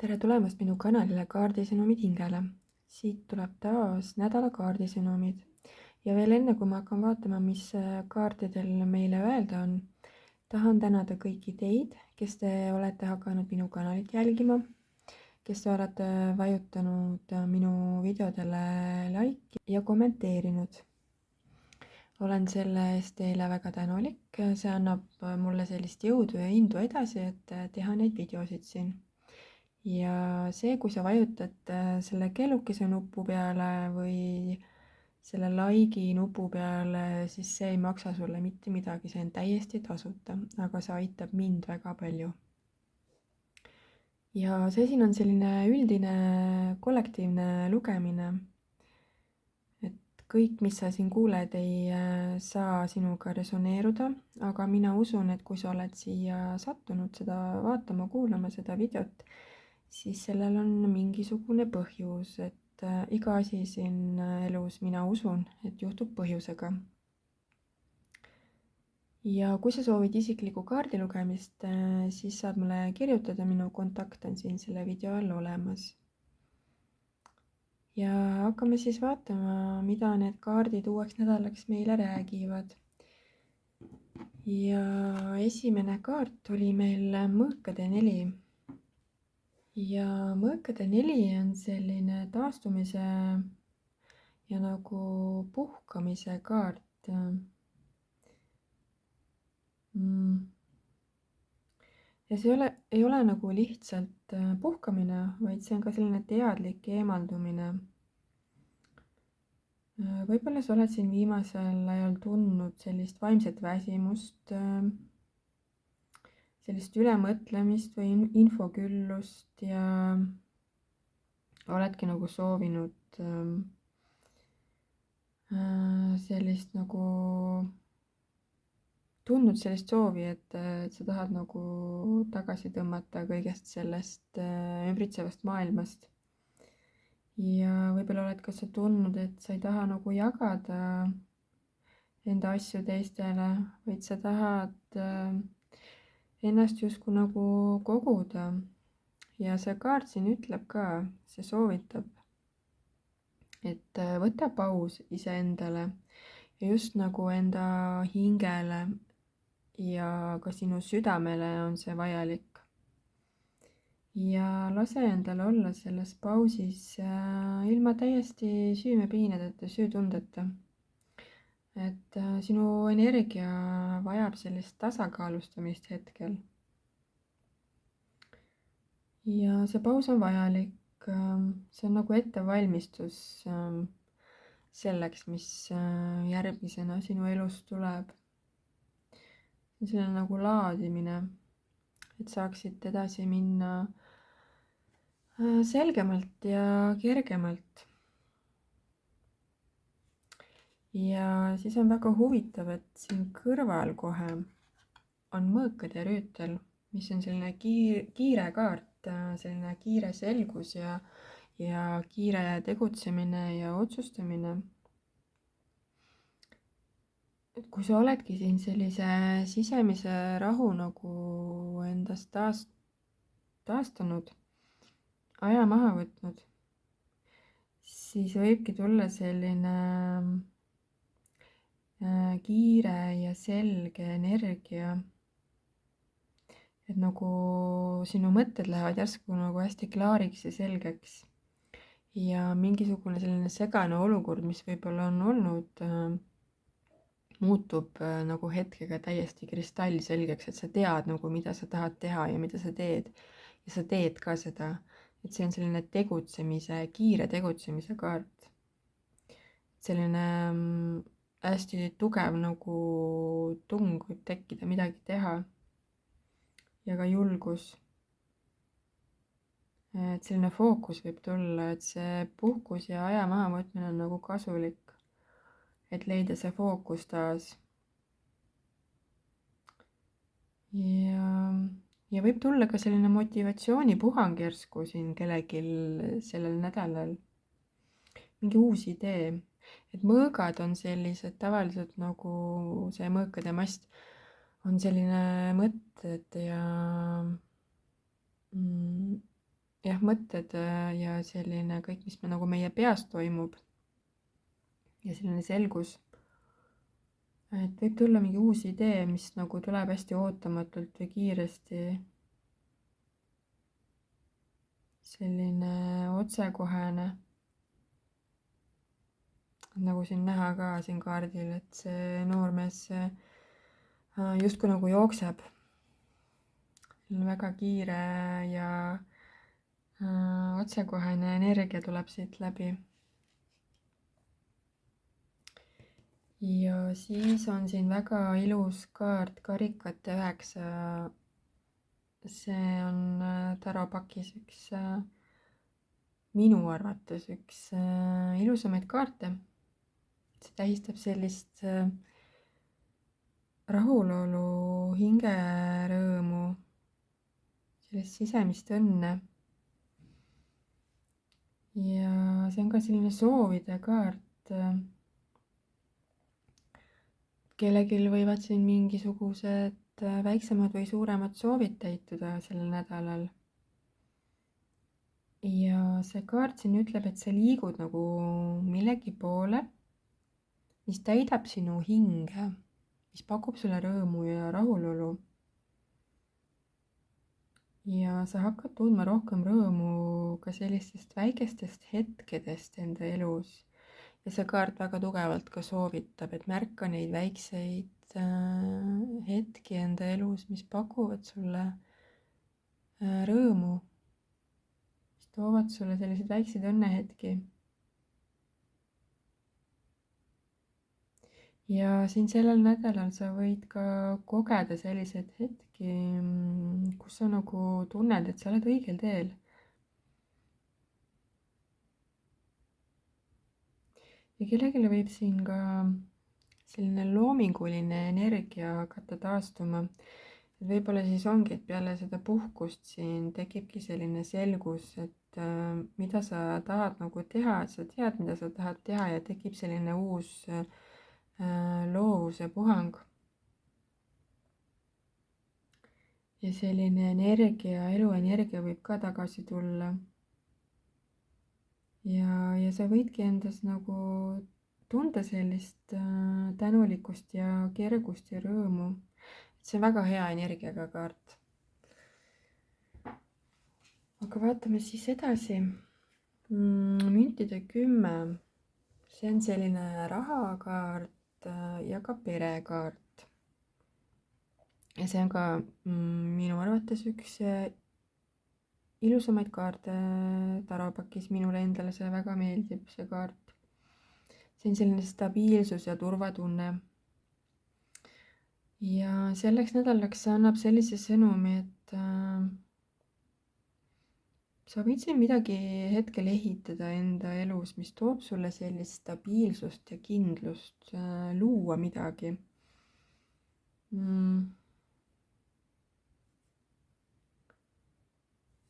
tere tulemast minu kanalile Kaardisõnumid hingele. Siit tuleb taas nädala kaardisõnumid. Ja veel enne, kui ma hakkan vaatama, mis kaartidel meile öelda on, tahan tänada kõiki teid, kes te olete hakanud minu kanalit jälgima, kes te olete vajutanud minu videodele like ja kommenteerinud. Olen selle eest teile väga tänulik, see annab mulle sellist jõudu ja indu edasi, et teha neid videosid siin. Ja see, kui sa vajutad selle kellukese nupu peale või selle like'i nupu peale, siis see ei maksa sulle mitte midagi, see on täiesti tasuta, aga see aitab mind väga palju. Ja see siin on selline üldine kollektiivne lugemine, et kõik, mis sa siin kuuled, ei saa sinuga resoneeruda, aga mina usun, et kui sa oled siia sattunud seda vaatama, kuulama seda videot, siis sellel on mingisugune põhjus, et iga asi siin elus, mina usun, et juhtub põhjusega. Ja kui sa soovid isiklikku kaardilugemist, siis saad mulle kirjutada, minu kontakt on siin selle video all olemas. Ja hakkame siis vaatama, mida need kaardid uueks nädalaks meile räägivad. Ja esimene kaart oli meil mõõkade 4. Ja mõõkade 4 on selline taastumise ja nagu puhkamise kaart. Ja see ei ole nagu lihtsalt puhkamine, vaid see on ka selline teadlik eemaldumine. Võib-olla sa oled siin viimasel ajal tundnud sellist vaimset väsimust, sellist ülemõtlemist või infoküllust ja oledki nagu soovinud sellist nagu tundnud sellist soovi, et sa tahad nagu tagasi tõmmata kõigest sellest ümbritsevast maailmast. Ja võib-olla oled ka sa tundnud, et sa ei taha nagu jagada enda asju teistele, vaid sa tahad ennast justkui nagu koguda. Ja see kaart siin ütleb ka, see soovitab, et võta paus iseendale ja just nagu enda hingele ja ka sinu südamele on see vajalik. Ja lase endale olla selles pausis ilma täiesti süümepiinadeta, süütundeta. Et sinu energia vajab sellist tasakaalustamist hetkel. Ja see paus on vajalik, see on nagu ettevalmistus selleks, mis järgmisena sinu elus tuleb. See on nagu laadimine, et saaksid edasi minna selgemalt ja kergemalt. Ja siis on väga huvitav, et siin kõrval kohe on mõõkade rüütel, mis on selline kiire kaart, selline kiire selgus ja kiire tegutsemine ja otsustamine. Et kui sa oledki siin sellise sisemise rahu nagu endast taastanud, aja maha võtnud, siis võibki tulla selline kiire ja selge energia. Et nagu sinu mõtted lähevad järsku nagu hästi klaariks ja selgeks. Ja mingisugune selline segane olukord, mis võib-olla on olnud, muutub nagu hetkega täiesti kristallselgeks, et sa tead nagu, mida sa tahad teha ja mida sa teed. Ja sa teed ka seda, et see on selline kiire tegutsemise kaart. Selline hästi tugev nagu tung võib tekkida midagi teha ja ka julgus. Et selline fookus võib tulla, et see puhkus ja aja maha võtmine on nagu kasulik. Et leida see fookus taas. Ja võib tulla ka selline motivatsioonipuhang järsku siin kellelgi sellel nädalal. Mingi uus idee. Et mõõgad on sellised tavaliselt nagu see mõõkade mast on selline mõtted ja mõtted ja selline kõik, mis nagu meie peas toimub ja selline selgus. Et võib tulla mingi uus idee, mis nagu tuleb hästi ootamatult või kiiresti. Selline otsekohene. Nagu siin näha ka siin kaardil, et see noormees justkui nagu jookseb. Väga kiire ja otsekohene energia tuleb siit läbi. Ja siis on siin väga ilus kaart karikate 9. See on taropakis üks minu arvates üks ilusamaid kaarte. See tähistab sellist rahulolu, hingerõõmu, sellist sisemist õnne. Ja see on ka selline soovide kaart. Kellelgi võivad siin mingisugused väiksemad või suuremad soovid täituda sellel nädalal. Ja see kaart siin ütleb, et sa liigud nagu millegi poole, mis täidab sinu hinge, mis pakub sulle rõõmu ja rahulolu. Ja sa hakkad tundma rohkem rõõmu ka sellistest väikestest hetkedest enda elus. Ja see kaart väga tugevalt ka soovitab, et märka neid väikseid hetki enda elus, mis pakuvad sulle rõõmu, mis toovad sulle selliseid väikseid õnnehetki. Ja siin sellel nädalal sa võid ka kogeda selliseid hetki, kus sa nagu tunned, et sa oled õigel teel. Ja kellelegi võib siin ka selline loominguline energia hakata taastuma. Et võib-olla siis ongi, et peale seda puhkust siin tekibki selline selgus, et mida sa tahad nagu teha, et sa tead, mida sa tahad teha ja tekib selline uus loovuse puhang. Ja selline energia, eluenergia võib ka tagasi tulla. Ja sa võidki endas nagu tunda sellist tänulikkust ja kergust ja rõõmu. See on väga hea energiaga kaart. Aga vaatame siis edasi. Müntide 10. See on selline rahakaart ja ka perekaart. Ja see on ka minu arvates üks ilusamaid kaarte taropakis. Minule endale see väga meeldib, see kaart. See on selline stabiilsus ja turvatunne. Ja selleks nädalaks see annab sellise sõnumi, et sa võid siin midagi hetkel ehitada enda elus, mis toob sulle sellist stabiilsust ja kindlust, luua midagi.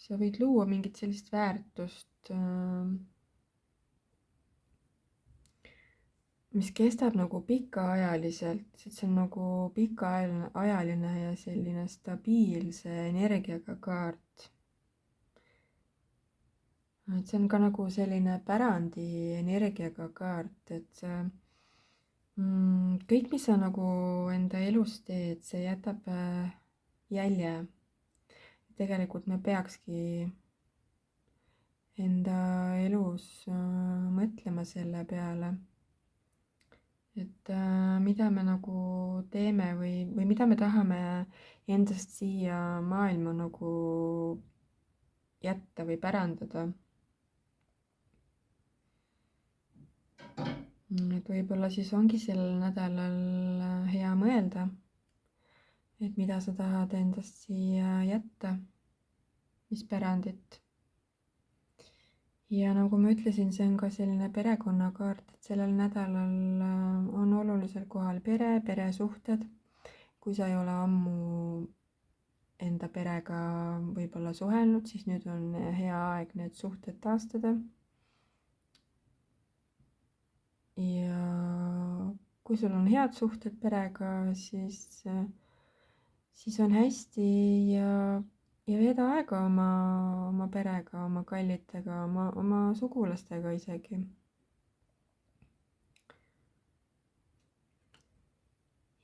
Sa võid luua mingit sellist väärtust, mis kestab nagu pikaajaliselt, et see on nagu pikaajaline ja selline stabiilse energiaga kaart. Et see on ka nagu selline pärandi energiaga kaart, et kõik, mis sa nagu enda elus teed, see jätab jälje. Tegelikult me peakski enda elus mõtlema selle peale, et mida me nagu teeme või mida me tahame endast siia maailma nagu jätta või pärandada. Et võib-olla siis ongi sellel nädalal hea mõelda, et mida sa tahad endast siia jätta, mis pärandit. Ja nagu ma ütlesin, see on ka selline perekonnakaart, et sellel nädalal on olulisel kohal peresuhted. Kui sa ei ole ammu enda perega võib-olla suhelnud, siis nüüd on hea aeg need suhted taastada. Ja kui sul on head suhted perega, siis on hästi ja ja veeda aega oma perega, oma kallitega, oma sugulastega isegi.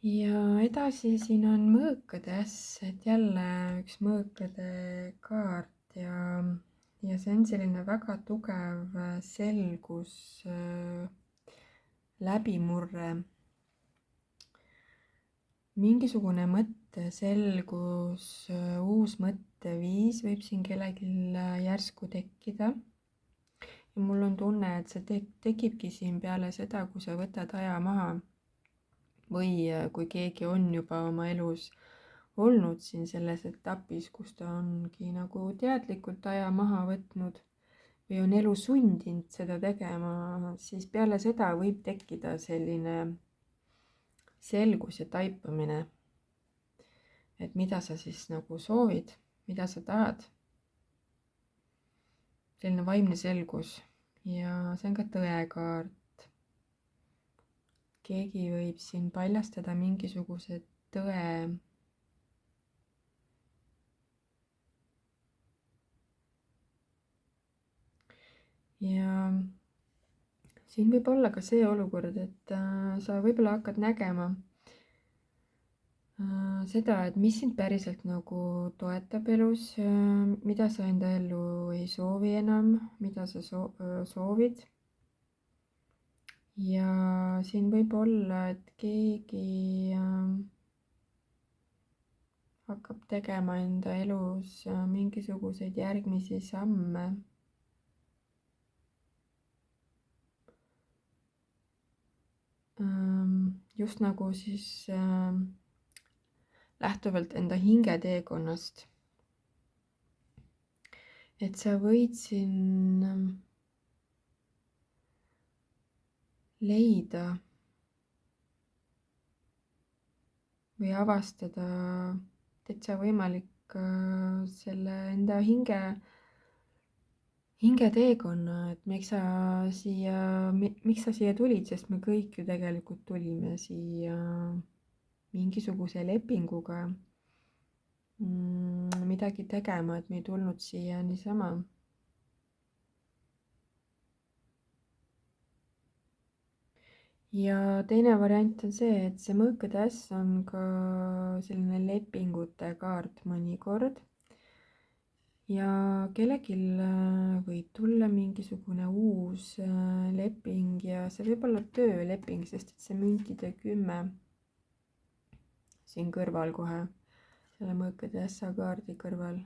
ja edasi siin on mõõkade äss, et jälle üks mõõkade kaart ja see on selline väga tugev selgus, läbimurre, mingisugune mõtteselgus, uus mõtteviis võib siin kellelgi järsku tekkida. ja mul on tunne, et see tekibki siin peale seda, kui sa võtad aja maha või kui keegi on juba oma elus olnud siin selles etapis, kus ta ongi nagu teadlikult aja maha võtnud või on elu sundinud seda tegema, siis peale seda võib tekkida selline selgus ja taipamine, et mida sa siis nagu soovid, mida sa tahad. selline vaimne selgus ja see on ka tõekaart. keegi võib siin paljastada mingisuguse tõe. ja siin võib olla ka see olukord, et sa võib-olla hakkad nägema seda, et mis sind päriselt nagu toetab elus, mida sa enda ellu ei soovi enam, mida sa soovid. ja siin võib olla, et keegi hakkab tegema enda elus mingisuguseid järgmisi samme. just nagu siis lähtuvalt enda hingeteekonnast. et sa võid siin leida või avastada täitsa võimalik selle enda hingeteekonna, et miks sa siia tulid, sest me kõik ju tegelikult tulime siia mingisuguse lepinguga midagi tegema, et me ei tulnud siia niisama. ja teine variant on see, et see mõõkade äss on ka selline lepingute kaart mõnikord. ja kellelgi võib tulla mingisugune uus leping ja see võib olla tööleping, sest et see müntide 10 siin kõrval kohe, selle mõõkade ässa kaardi kõrval.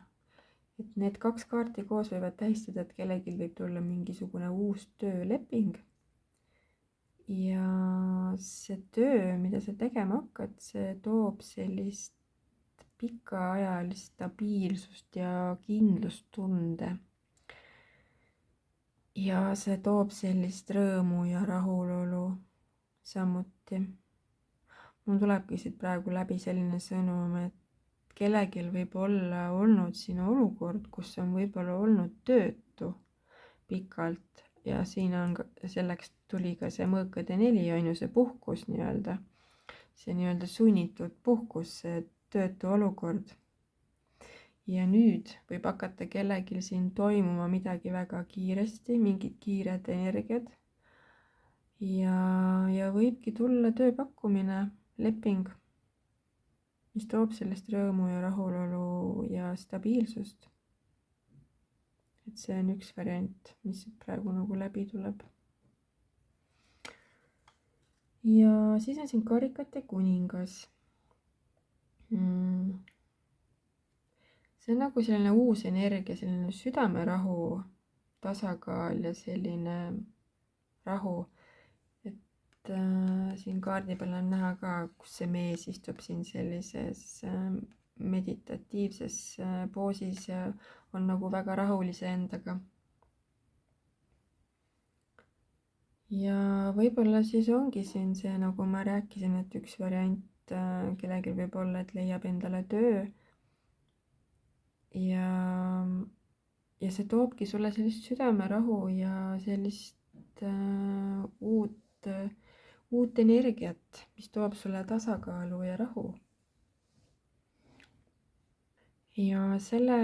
et need kaks kaarti koos võivad tähistada, et kellelgi võib tulla mingisugune uus tööleping. ja see töö, mida sa tegema hakkad, see toob sellist pikaajalist stabiilsust ja kindlustunde. ja see toob sellist rõõmu ja rahulolu samuti. mul tulebki siit praegu läbi selline sõnum, et kellelgi võib olla olnud siin olukord, kus on võib-olla olnud töötu pikalt ja siin on selleks tuli ka see mõõkade 4 on ju see puhkus nii-öelda, see nii-öelda sunnitud puhkus, see töötu olukord. ja nüüd võib hakata kellelgi siin toimuma midagi väga kiiresti, mingid kiired energiat. ja võibki tulla tööpakkumine, leping, mis toob sellest rõõmu ja rahulolu ja stabiilsust. et see on üks variant, mis praegu nagu läbi tuleb. ja siis on siin karikate kuningas. see on nagu selline uus energia, selline südamerahu, tasakaal ja selline rahu. et siin kaardi peal on näha ka, kus see mees istub siin sellises meditatiivses poosis ja on nagu väga rahulise endaga. ja võib-olla siis ongi siin see, nagu ma rääkisin, et üks variant kellelgi võib olla, et leiab endale töö. ja see toobki sulle sellist südamerahu ja sellist uut energiat, mis toob sulle tasakaalu ja rahu. ja selle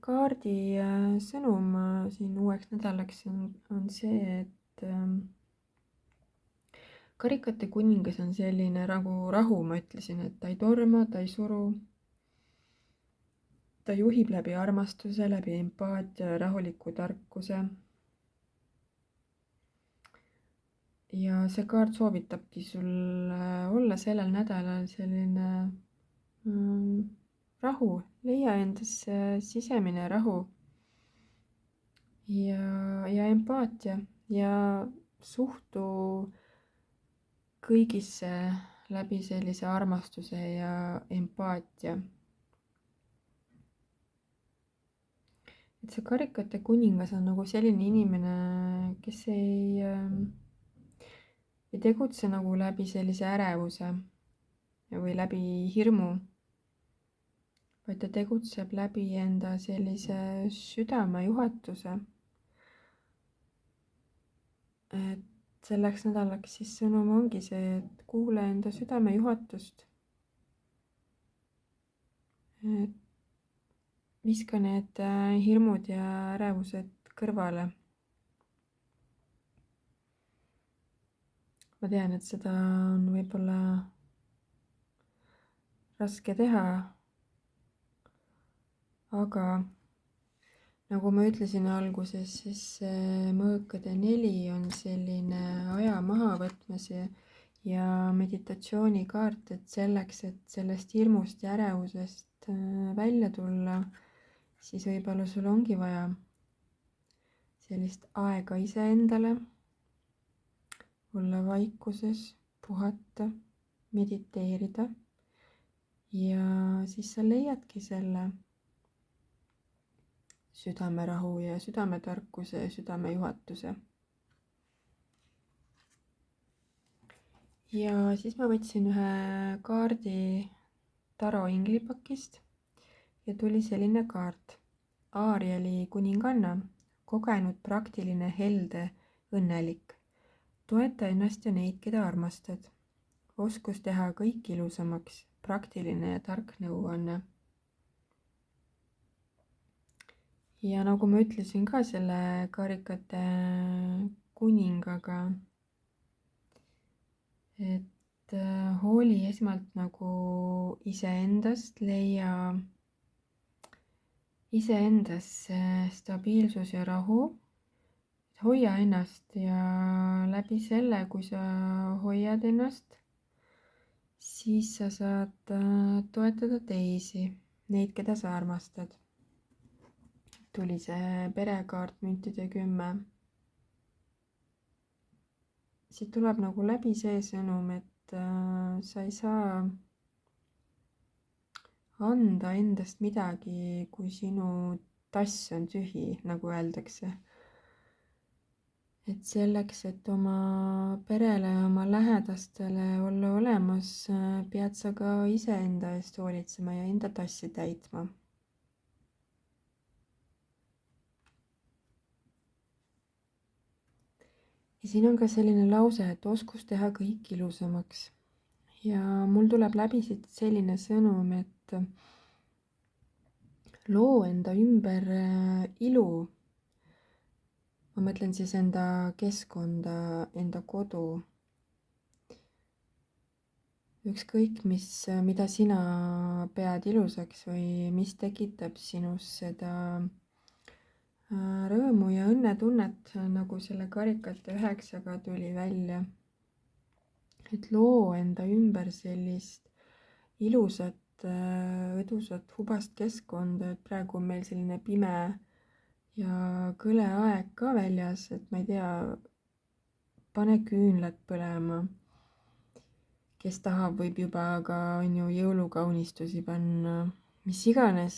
kaardi sõnum siin uueks nädalaks on see, et karikate kuningas on selline nagu rahu, ma ütlesin, et ta ei torma, ta ei suru. Ta juhib läbi armastuse, läbi empaatia ja rahuliku tarkuse. Ja see kaart soovitabki sul olla sellel nädalal selline rahu, leia endas sisemine rahu ja empaatia ja suhtu kõigisse läbi sellise armastuse ja empaatia. Et see karikate kuningas on nagu selline inimene, kes ei tegutse nagu läbi sellise ärevuse või läbi hirmu, vaid ta tegutseb läbi enda sellise südamejuhatuse. Et selleks nädalaks siis sõnum ongi see, et kuule enda südamejuhatust. Et viska need hirmud ja ärevused kõrvale. Ma tean, et seda on võib-olla raske teha, aga nagu ma ütlesin alguses, siis mõõkade 4 on selline aja mahavõtmise ja meditatsioonikaart, et selleks, et sellest hirmust ja ärevusest välja tulla, siis võib-olla sul ongi vaja sellist aega iseendale, olla vaikuses, puhata, mediteerida ja siis sa leiadki selle südamerahu ja südametarkuse ja südamejuhatuse. Ja siis ma võtsin ühe kaardi Taro inglipakist ja tuli selline kaart. Aarieli kuninganna, kogenud, praktiline, helde, õnnelik. Toeta ennast ja neid, keda armastad. Oskus teha kõik ilusamaks, praktiline ja tark nõuanne. Ja nagu ma ütlesin ka selle karikate kuningaga, et hooli esmalt nagu iseendast, leia iseendas stabiilsus ja rahu, hoia ennast ja läbi selle, kui sa hoiad ennast, siis sa saad toetada teisi, neid, keda sa armastad. Tuli see perekaart, müntide 10. Siit tuleb nagu läbi see sõnum, et sa ei saa anda endast midagi, kui sinu tass on tühi, nagu öeldakse. Et selleks, et oma perele ja oma lähedastele olla olemas, pead sa ka iseenda eest hoolitsema ja enda tassi täitma. Ja siin on ka selline lause, et oskus teha kõik ilusamaks. Ja mul tuleb läbi siit selline sõnum, et loo enda ümber ilu. Ma mõtlen siis enda keskkonda, enda kodu. Ükskõik, mida sina pead ilusaks või mis tekitab sinus seda rõõmu ja õnnetunnet, nagu selle karikate 9-ga tuli välja. Et loo enda ümber sellist ilusat, õdusat, hubast keskkonda, et praegu on meil selline pime ja kõle aeg ka väljas, et ma ei tea, pane küünlad põlema. Kes tahab, võib juba ka jõulukaunistusi panna, mis iganes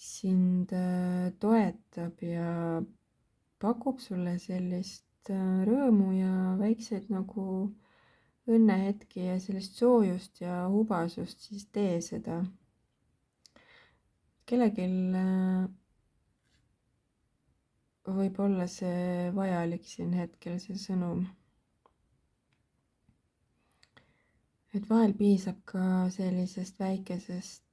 sind toetab ja pakub sulle sellist rõõmu ja väikseid nagu õnnehetki ja sellist soojust ja hubasust, siis tee seda. Kellelgi võib olla see vajalik siin hetkel, see sõnum. et vahel piisab ka sellisest väikesest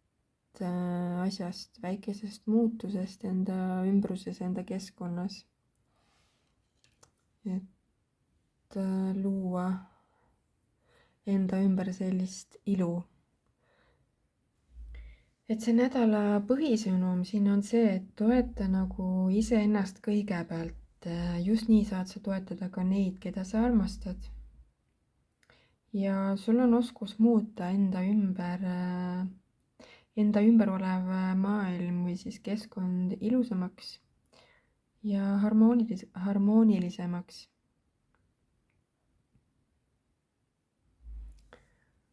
asjast, väikesest muutusest enda ümbruses, enda keskkonnas, et luua enda ümber sellist ilu. Et see nädala põhisõnum siin on see, et toeta nagu iseennast kõigepealt. Just nii saad sa toetada ka neid, keda sa armastad. Ja sul on oskus muuta enda ümber olev maailm või siis keskkond ilusamaks ja harmoonilisemaks.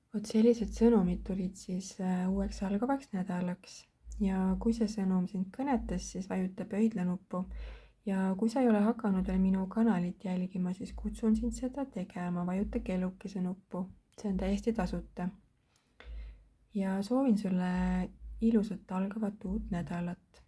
Vot sellised sõnumid tulid siis uueks algavaks nädalaks ja kui see sõnum sind kõnetas, siis vajuta pöidla nuppu ja kui sa ei ole hakanud veel minu kanalit jälgima, siis kutsun sind seda tegema, vajuta kellukese nuppu, see on täiesti tasuta. Ja soovin sulle ilusat algavat uut nädalat.